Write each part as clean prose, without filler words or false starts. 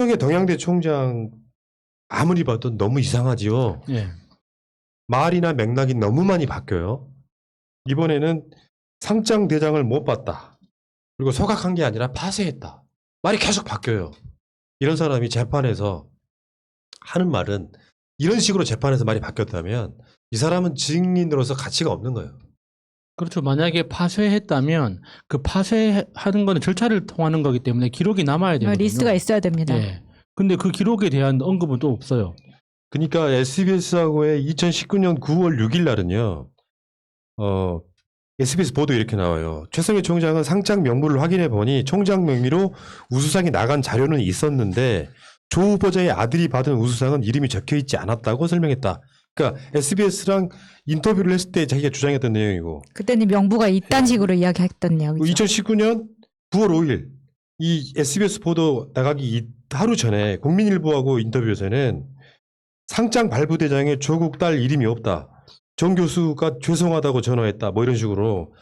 최성해 동양대 총장 아무리 봐도 너무 이상하지요. 예. 말이나 맥락이 너무 많이 바뀌어요. 이번에는 상장대장을 못 봤다. 그리고 소각한 게 아니라 파쇄했다. 말이 계속 바뀌어요. 이런 사람이 재판에서 하는 말은 이런 식으로 재판에서 말이 바뀌었다면 이 사람은 증인으로서 가치가 없는 거예요. 그렇죠. 만약에 파쇄했다면 그 파쇄하는 거는 절차를 통하는 거기 때문에 기록이 남아야 되거든요. 리스트가 있어야 됩니다. 예. 근데 그 기록에 대한 언급은 또 없어요. 그러니까 SBS하고의 2019년 9월 6일 날은요. SBS 보도 이렇게 나와요. 최성해 총장은 상장 명부를 확인해 보니 총장 명의로 우수상이 나간 자료는 있었는데 조 후보자의 아들이 받은 우수상은 이름이 적혀 있지 않았다고 설명했다. 그러니까 SBS랑 인터뷰를 했을 때 자기가 주장했던 내용이고. 그때는 명부가 이딴 식으로 이야기했던 내용이죠. 2019년 9월 5일 이 SBS 보도 나가기 하루 전에 국민일보하고 인터뷰에서는 상장 발부대장에 조국 딸 이름이 없다. 정 교수가 죄송하다고 전화했다. 뭐 이런 식으로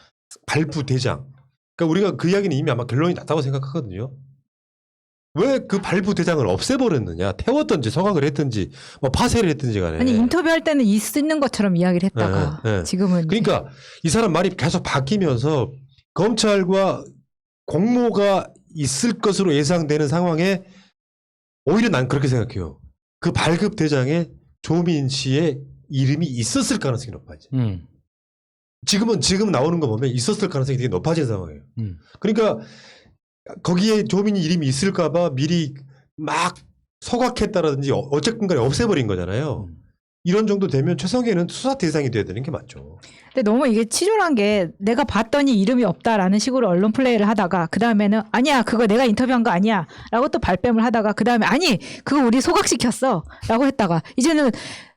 발부대장. 그러니까 우리가 그 이야기는 이미 아마 결론이 났다고 생각하거든요. 왜 그 발부대장을 없애버렸느냐. 태웠든지 서각을 했든지 뭐 파쇄를 했든지 간에. 아니 인터뷰할 때는 있는 것처럼 이야기를 했다가 네, 네. 지금은 그러니까 이 사람 말이 계속 바뀌면서 검찰과 공모가 있을 것으로 예상되는 상황에 오히려 난 그렇게 생각해요. 그 발급 대장에 조민 씨의 이름이 있었을 가능성이 높아지. 지금 나오는 거 보면 있었을 가능성이 되게 높아진 상황이에요. 그러니까 거기에 조민이 이름이 있을까봐 미리 막 소각했다라든지 어쨌든 간에 없애버린 거잖아요. 이런 정도 되면 최성해는 수사 대상이 돼야 되는 게 맞죠. 근데 너무 이게 치졸한 게 내가 봤더니 이름이 없다라는 식으로 언론 플레이를 하다가 그 다음에는 아니야 그거 내가 인터뷰한 거 아니야 라고 또 발뺌을 하다가 그 다음에 아니 그거 우리 소각시켰어 라고 했다가 이제는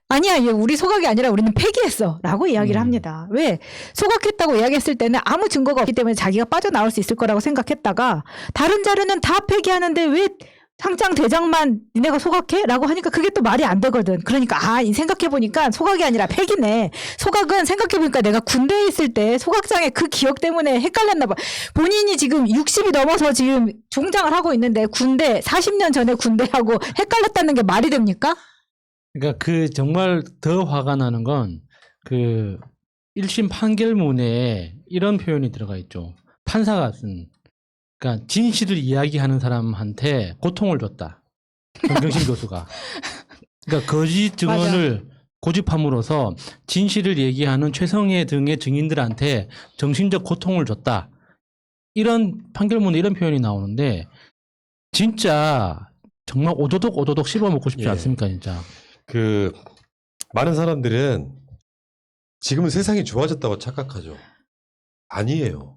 아니야 우리 소각이 아니라 우리는 폐기했어 라고 이야기를 합니다. 왜? 소각했다고 이야기했을 때는 아무 증거가 없기 때문에 자기가 빠져나올 수 있을 거라고 생각했다가 다른 자료는 다 폐기하는데 왜 상장 대장만 니네가 소각해? 라고 하니까 그게 또 말이 안 되거든. 그러니까 생각해보니까 소각이 아니라 폐기네. 소각은 생각해보니까 내가 군대에 있을 때 소각장의 그 기억 때문에 헷갈렸나 봐. 본인이 지금 60이 넘어서 지금 총장을 하고 있는데 군대 40년 전에 군대하고 헷갈렸다는 게 말이 됩니까? 그러니까 그 정말 더 화가 나는 건 그 1심 판결문에 이런 표현이 들어가 있죠. 판사가 쓴 그러니까 진실을 이야기하는 사람한테 고통을 줬다. 정경심 교수가. 그러니까 거짓 증언을 고집함으로써 진실을 얘기하는 최성해 등의 증인들한테 정신적 고통을 줬다. 이런 판결문에 이런 표현이 나오는데 진짜 정말 오도독 씹어먹고 싶지 않습니까 진짜. 그 많은 사람들은 지금은 세상이 좋아졌다고 착각하죠. 아니에요.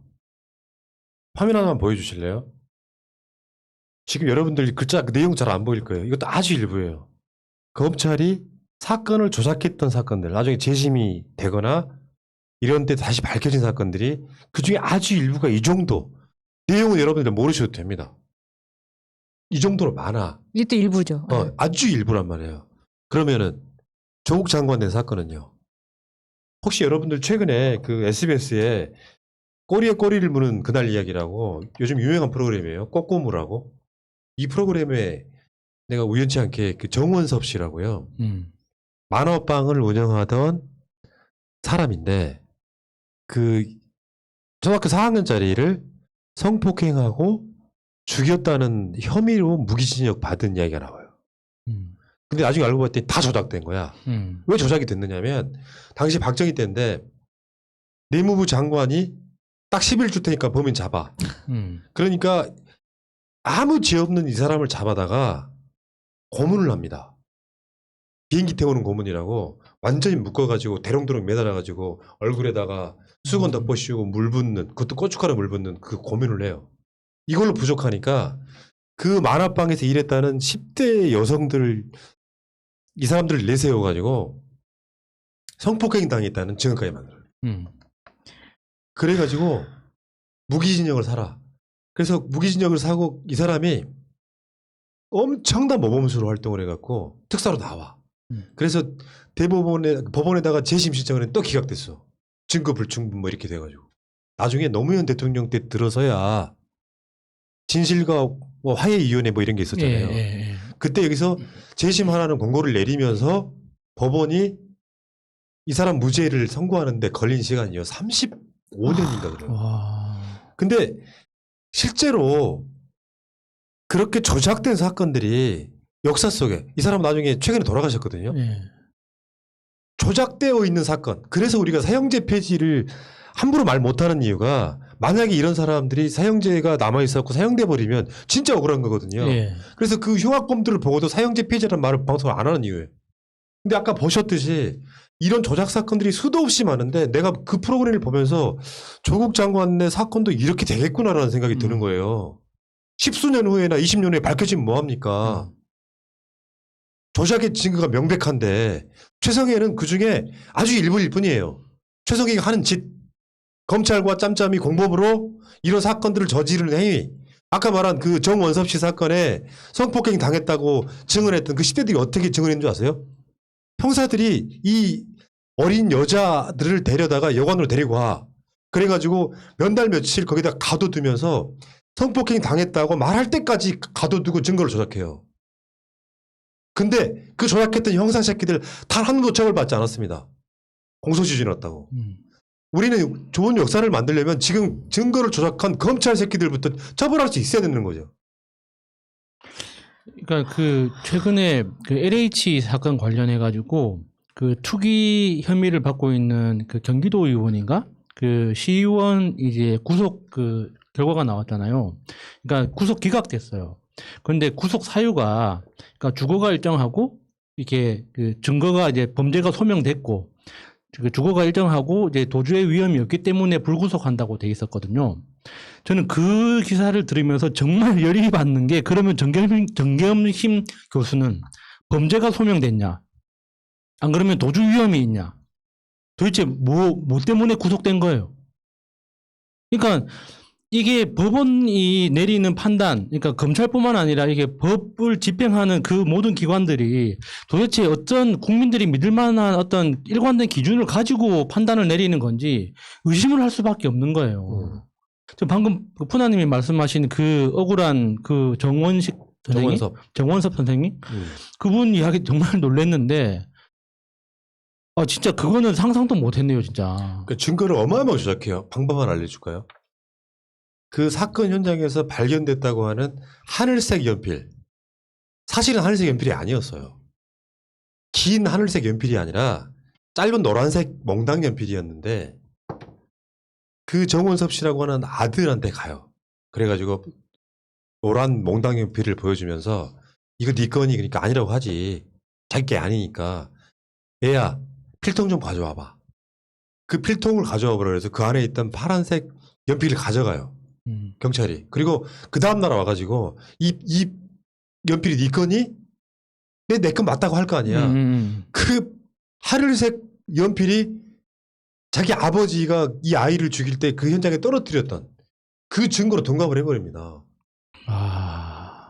화면 하나만 보여주실래요? 지금 여러분들 글자 그 내용 잘 안 보일 거예요. 이것도 아주 일부예요. 검찰이 사건을 조작했던 사건들, 나중에 재심이 되거나 이런 때 다시 밝혀진 사건들이 그중에 아주 일부가 이 정도. 내용은 여러분들 모르셔도 됩니다. 이 정도로 많아. 이것도 일부죠. 아주 일부란 말이에요. 그러면은 조국 장관 된 사건은요. 혹시 여러분들 최근에 그 SBS에 꼬리에 꼬리를 무는 그날 이야기라고 요즘 유명한 프로그램이에요. 꼬꼬무라고. 이 프로그램에 내가 우연치 않게 그 정원섭 씨라고요. 만화방을 운영하던 사람인데 그 초등학교 4학년짜리를 성폭행하고 죽였다는 혐의로 무기징역 받은 이야기가 나와요. 근데 나중에 알고 봤더니 다 조작된 거야. 왜 조작이 됐느냐면 당시 박정희 때인데 내무부 장관이 딱 10일 줄 테니까 범인 잡아. 그러니까 아무 죄 없는 이 사람을 잡아다가 고문을 합니다. 비행기 태우는 고문이라고 완전히 묶어가지고 대롱대롱 매달아가지고 얼굴에다가 수건 덮어씌우고 물 붓는 그것도 고춧가루 물 붓는 그 고문을 해요. 이걸로 부족하니까 그 만화방에서 일했다는 10대 여성들을 이 사람들을 내세워가지고 성폭행 당했다는 증언까지 만들어요. 그래가지고 무기징역을 사라. 그래서 무기징역을 사고 이 사람이 엄청난 모범수로 활동을 해갖고 특사로 나와. 그래서 법원에다가 재심 신청을 했는데 또 기각됐어. 증거 불충분 뭐 이렇게 돼가지고. 나중에 노무현 대통령 때 들어서야 진실과 뭐 화해위원회 뭐 이런 게 있었잖아요. 그때 여기서 재심하라는 권고를 내리면서 법원이 이 사람 무죄를 선고하는데 걸린 시간이요. 35년인가 그래요. 와. 근데 실제로 그렇게 조작된 사건들이 역사 속에 이 사람 나중에 최근에 돌아가셨거든요. 예. 조작되어 있는 사건. 그래서 우리가 사형제 폐지를 함부로 말 못하는 이유가 만약에 이런 사람들이 사형제가 남아있었고 사형돼 버리면 진짜 억울한 거거든요. 예. 그래서 그 흉악범들을 보고도 사형제 폐지라는 말을 방송을 안 하는 이유예요. 근데 아까 보셨듯이 이런 조작 사건들이 수도 없이 많은데 내가 그 프로그램을 보면서 조국 장관의 사건도 이렇게 되겠구나라는 생각이 드는 거예요. 10수년 후에나 20년 후에 밝혀지면 뭐합니까? 조작의 증거가 명백한데 최성해는 그중에 아주 일부일 뿐이에요. 최성해가 하는 짓, 검찰과 짬짬이 공범으로 이런 사건들을 저지르는 행위. 아까 말한 그 정원섭 씨 사건에 성폭행 당했다고 증언했던 그 10대들이 어떻게 증언했는 줄 아세요? 형사들이 이 어린 여자들을 데려다가 여관으로 데리고 와. 그래가지고 몇 달 며칠 거기다 가둬두면서 성폭행 당했다고 말할 때까지 가둬두고 증거를 조작해요. 근데 그 조작했던 형사 새끼들 단 한 번도 처벌받지 않았습니다. 공소시효지났다고. 우리는 좋은 역사를 만들려면 지금 증거를 조작한 검찰 새끼들부터 처벌할 수 있어야 되는 거죠. 그러니까 그 최근에 그 LH 사건 관련해 가지고 그 투기 혐의를 받고 있는 그 경기도 의원인가 그 시의원 이제 구속 그 결과가 나왔잖아요. 그러니까 구속 기각됐어요. 그런데 구속 사유가 그러니까 주거가 일정하고 이렇게 그 증거가 이제 범죄가 소명됐고 그 주거가 일정하고 이제 도주의 위험이 없기 때문에 불구속한다고 돼 있었거든요. 저는 그 기사를 들으면서 정말 열이 받는 게 그러면 정경심 교수는 범죄가 소명됐냐? 안 그러면 도주 위험이 있냐? 도대체 뭐 때문에 구속된 거예요? 그러니까 이게 법원이 내리는 판단, 그러니까 검찰뿐만 아니라 이게 법을 집행하는 그 모든 기관들이 도대체 어떤 국민들이 믿을 만한 어떤 일관된 기준을 가지고 판단을 내리는 건지 의심을 할 수밖에 없는 거예요. 저 방금 그 푸나님이 말씀하신 그 억울한 그 정원섭 선생님, 그분 이야기 정말 놀랐는데, 아 진짜 그거는 상상도 못했네요, 진짜. 그 증거를 어마어마하게 조작해요. 방법만 알려줄까요? 그 사건 현장에서 발견됐다고 하는 하늘색 연필. 사실은 하늘색 연필이 아니었어요. 긴 하늘색 연필이 아니라 짧은 노란색 몽당 연필이었는데 그 정원섭 씨라고 하는 아들한테 가요. 그래가지고 노란 몽당 연필을 보여주면서 이거 네 거니? 그러니까 아니라고 하지. 자기 게 아니니까. 얘야 필통 좀 가져와봐. 그 필통을 가져와 보라 그래서 그 안에 있던 파란색 연필을 가져가요. 경찰이. 그리고 그 다음날 와가지고 이 연필이 네 거니? 내 건 맞다고 할 거 아니야. 그 하늘색 연필이 자기 아버지가 이 아이를 죽일 때 그 현장에 떨어뜨렸던 그 증거로 동갑을 해버립니다.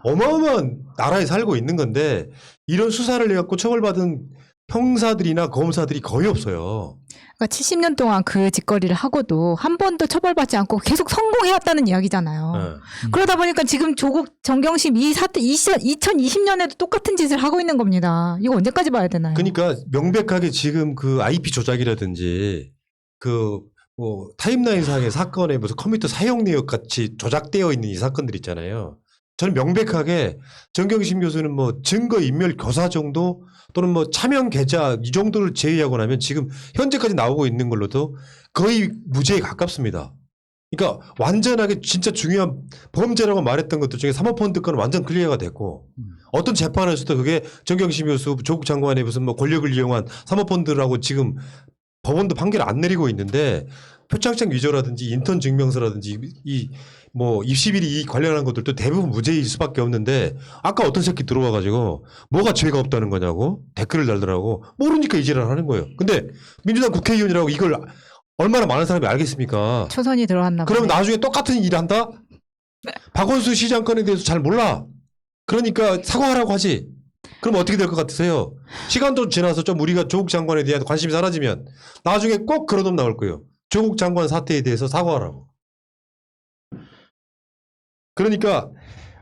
어마어마한 나라에 살고 있는 건데 이런 수사를 해갖고 처벌받은 형사들이나 검사들이 거의 없어요. 그러니까 70년 동안 그 짓거리를 하고도 한 번도 처벌받지 않고 계속 성공해왔다는 이야기잖아요. 네. 그러다 보니까 지금 조국 정경심 이 사태 2020년에도 똑같은 짓을 하고 있는 겁니다. 이거 언제까지 봐야 되나요? 그러니까 명백하게 지금 그 IP 조작이라든지 그 뭐 타임라인상의 사건에 무슨 컴퓨터 사용 내역 같이 조작되어 있는 이 사건들 있잖아요. 저는 명백하게 정경심 교수는 뭐 증거 인멸 교사 정도 또는 뭐 차명 계좌 이 정도를 제외하고 나면 지금 현재까지 나오고 있는 걸로도 거의 무죄에 가깝습니다. 그러니까 완전하게 진짜 중요한 범죄라고 말했던 것들 중에 사모펀드 건은 완전 클리어가 됐고 어떤 재판에서도 그게 정경심 교수 조국 장관의 무슨 뭐 권력을 이용한 사모펀드라고 지금 법원도 판결을 안 내리고 있는데 표창장 위조라든지 인턴 증명서라든지 이 뭐 입시비리 이 관련한 것들도 대부분 무죄일 수밖에 없는데 아까 어떤 새끼 들어와가지고 뭐가 죄가 없다는 거냐고 댓글을 달더라고. 모르니까 이지랄 하는 거예요. 근데 민주당 국회의원이라고 이걸 얼마나 많은 사람이 알겠습니까? 초선이 들어왔나 봐요. 그러면 나중에 똑같은 일 한다? 박원순 시장 건에 대해서 잘 몰라. 그러니까 사과하라고 하지. 그럼 어떻게 될 것 같으세요? 시간도 지나서 좀 우리가 조국 장관에 대한 관심이 사라지면 나중에 꼭 그런 놈 나올 거예요. 조국 장관 사태에 대해서 사과하라고. 그러니까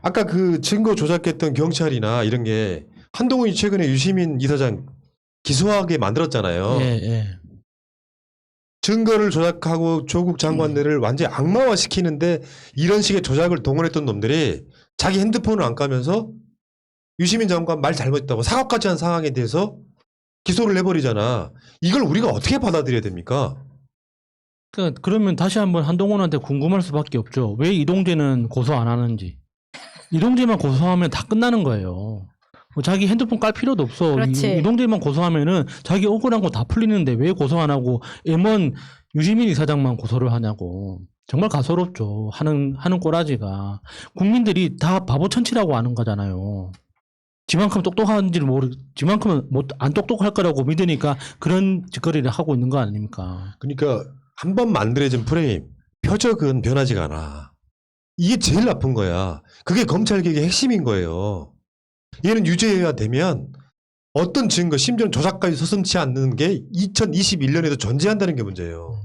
아까 그 증거 조작했던 경찰이나 이런 게 한동훈이 최근에 유시민 이사장 기소하게 만들었잖아요. 예, 예. 증거를 조작하고 조국 장관들을 완전히 악마화시키는데 이런 식의 조작을 동원했던 놈들이 자기 핸드폰을 안 까면서 유시민 장관 말 잘못했다고 사과까지 한 상황에 대해서 기소를 해버리잖아. 이걸 우리가 어떻게 받아들여야 됩니까? 그러면 다시 한번 한동훈한테 궁금할 수밖에 없죠. 왜 이동재는 고소 안 하는지. 이동재만 고소하면 다 끝나는 거예요. 뭐 자기 핸드폰 깔 필요도 없어. 그렇지. 이동재만 고소하면은 자기 억울한 거 다 풀리는데 왜 고소 안 하고 M1 유시민 이사장만 고소를 하냐고. 정말 가소롭죠. 하는 꼬라지가. 국민들이 다 바보 천치라고 아는 거잖아요. 지만큼 똑똑한지를 지만큼은 안 똑똑할 거라고 믿으니까 그런 짓거리를 하고 있는 거 아닙니까? 그러니까 한 번 만들어진 프레임, 표적은 변하지가 않아. 이게 제일 나쁜 거야. 그게 검찰개혁의 핵심인 거예요. 얘는 유죄해야 되면 어떤 증거, 심지어는 조작까지 서슴지 않는 게 2021년에도 존재한다는 게 문제예요.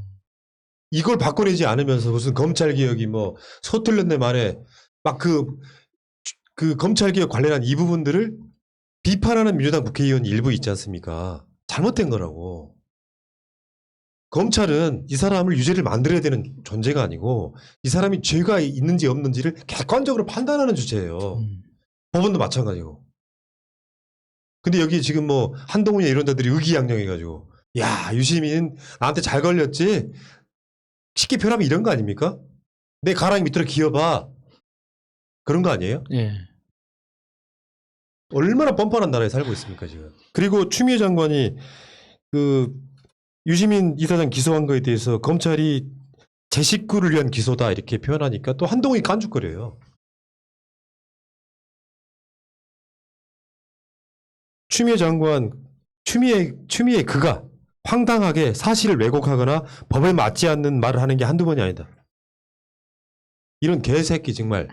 이걸 바꿔내지 않으면서 무슨 검찰개혁이 뭐 서툴렀네 말에 막 그 검찰개혁 관련한 이 부분들을 비판하는 민주당 국회의원이 일부 있지 않습니까? 잘못된 거라고. 검찰은 이 사람을 유죄를 만들어야 되는 존재가 아니고 이 사람이 죄가 있는지 없는지를 객관적으로 판단하는 주체예요. 법원도 마찬가지고. 근데 여기 지금 뭐 한동훈이나 이런 데들이 의기양양해가지고 야 유시민 나한테 잘 걸렸지? 쉽게 표현하면 이런 거 아닙니까? 내 가랑이 밑으로 기어봐. 그런 거 아니에요? 예. 얼마나 뻔뻔한 나라에 살고 있습니까 지금. 그리고 추미애 장관이 그 유시민 이사장 기소한 거에 대해서 검찰이 제 식구를 위한 기소다 이렇게 표현하니까 또 한동훈이 깐죽거려요. 추미애 장관, 추미애 그가 황당하게 사실을 왜곡하거나 법에 맞지 않는 말을 하는 게 한두 번이 아니다. 이런 개새끼 정말.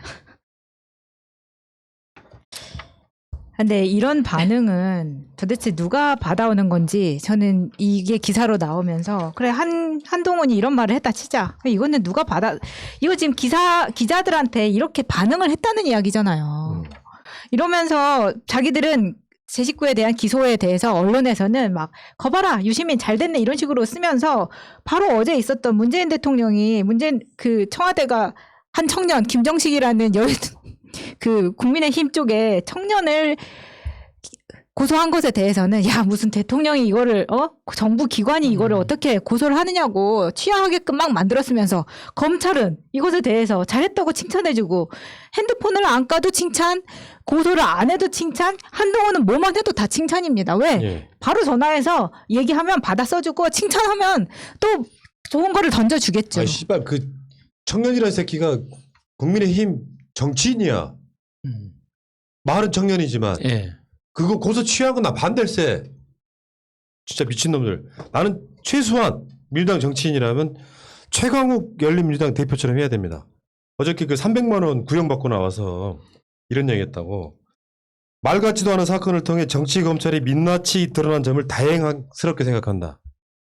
근데 이런 반응은 도대체 누가 받아오는 건지 저는 이게 기사로 나오면서 그래 한동훈이 이런 말을 했다 치자. 이거는 누가 이거 지금 기자들한테 이렇게 반응을 했다는 이야기잖아요. 이러면서 자기들은 제 식구에 대한 기소에 대해서 언론에서는 막 거봐라 유시민 잘 됐네 이런 식으로 쓰면서 바로 어제 있었던 문재인 대통령이 그 청와대가 한 청년 김정식이라는 그 국민의힘 쪽에 청년을 고소한 것에 대해서는 야 무슨 대통령이 이거를 정부 기관이 이거를 어떻게 고소를 하느냐고 취하하게끔 막 만들었으면서 검찰은 이것에 대해서 잘했다고 칭찬해주고 핸드폰을 안 까도 칭찬 고소를 안 해도 칭찬 한동훈은 뭐만 해도 다 칭찬입니다. 왜? 예. 바로 전화해서 얘기하면 받아 써주고 칭찬하면 또 좋은 거를 던져주겠죠. 아이 씨발 그 청년이라는 새끼가 국민의힘 정치인이야. 말은 청년이지만 예. 그거 고소 취한 건 나 반댈세. 진짜 미친놈들. 나는 최소한 민주당 정치인이라면 최강욱 열린민주당 대표처럼 해야 됩니다. 어저께 그 300만 원 구형받고 나와서 이런 얘기했다고. 말 같지도 않은 사건을 통해 정치 검찰이 민낯이 드러난 점을 다행스럽게 생각한다.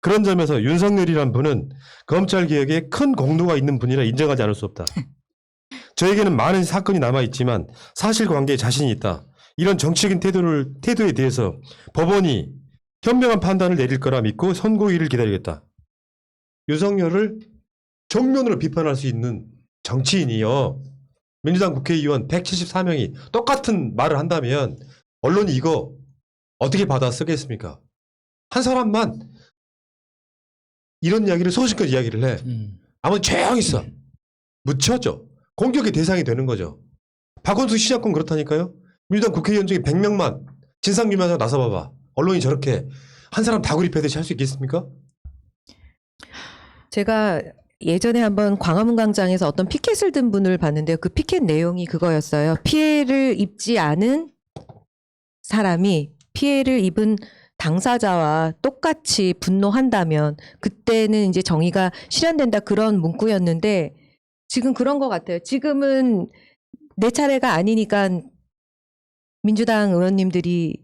그런 점에서 윤석열이란 분은 검찰개혁에 큰 공로가 있는 분이라 인정하지 않을 수 없다. 저에게는 많은 사건이 남아있지만 사실관계에 자신이 있다. 이런 정치적인 태도에 대해서 법원이 현명한 판단을 내릴 거라 믿고 선고일을 기다리겠다. 윤석열을 정면으로 비판할 수 있는 정치인이요. 민주당 국회의원 174명이 똑같은 말을 한다면 언론이 이거 어떻게 받아 쓰겠습니까? 한 사람만 이런 이야기를 소신껏 이야기를 해. 아무튼 조용히 있어. 묻혀져. 공격의 대상이 되는 거죠. 박원순 시장권 그렇다니까요. 민주당 국회의원 중에 100명만 진상규명하자고 나서봐봐. 언론이 저렇게 한 사람 다구리 패듯이 할 수 있겠습니까? 제가 예전에 한번 광화문 광장에서 어떤 피켓을 든 분을 봤는데요. 그 피켓 내용이 그거였어요. 피해를 입지 않은 사람이 피해를 입은 당사자와 똑같이 분노한다면 그때는 이제 정의가 실현된다 그런 문구였는데 지금 그런 것 같아요. 지금은 내 차례가 아니니까 민주당 의원님들이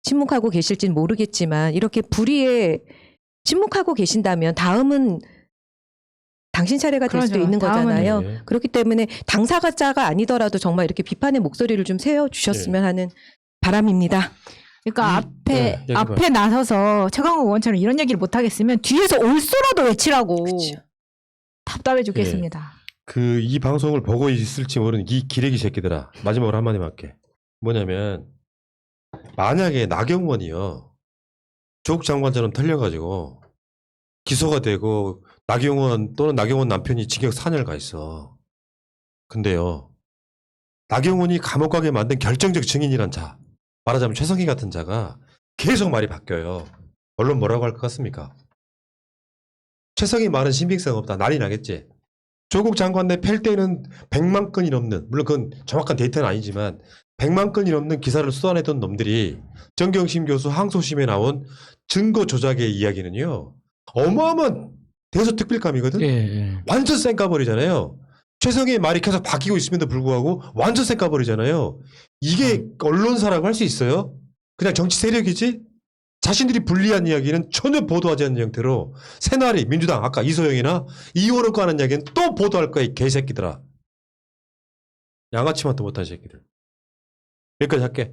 침묵하고 계실지는 모르겠지만 이렇게 불의에 침묵하고 계신다면 다음은 당신 차례가 될 수도 그러죠. 있는 다음은 거잖아요. 네. 그렇기 때문에 당사자가 아니더라도 정말 이렇게 비판의 목소리를 좀 세워주셨으면 하는 바람입니다. 그러니까 네, 얘기해봐요. 앞에 나서서 최강욱 의원처럼 이런 얘기를 못 하겠으면 뒤에서 올소라도 외치라고. 그쵸. 답답해 죽겠습니다. 이 방송을 보고 있을지 모르는 이 기레기 새끼들아. 마지막으로 한마디만 할게. 뭐냐면 만약에 나경원이요. 조국 장관처럼 털려가지고 기소가 되고 나경원 또는 나경원 남편이 징역 4년을 가 있어. 근데요. 나경원이 감옥 가게 만든 결정적 증인이란 자, 말하자면 최성희 같은 자가 계속 말이 바뀌어요. 언론 뭐라고 할 것 같습니까? 최성희 말은 신빙성 없다. 난리 나겠지. 조국 장관 내 팰 때는 100만 건이 넘는, 물론 그건 정확한 데이터는 아니지만 100만 건이 넘는 기사를 쏟아내던 놈들이 정경심 교수 항소심에 나온 증거 조작의 이야기는요. 어마어마한 대서특필감이거든. 예, 예. 완전 쌩까버리잖아요. 최성희의 말이 계속 바뀌고 있음에도 불구하고 완전 쌩까버리잖아요. 이게 언론사라고 할 수 있어요? 그냥 정치 세력이지? 자신들이 불리한 이야기는 전혀 보도하지 않는 형태로 새날이 민주당 아까 이소영이나 이호를 하는 이야기는 또 보도할 거야 이 개새끼들아. 양아치만도 못한 새끼들. 여기까지 할게.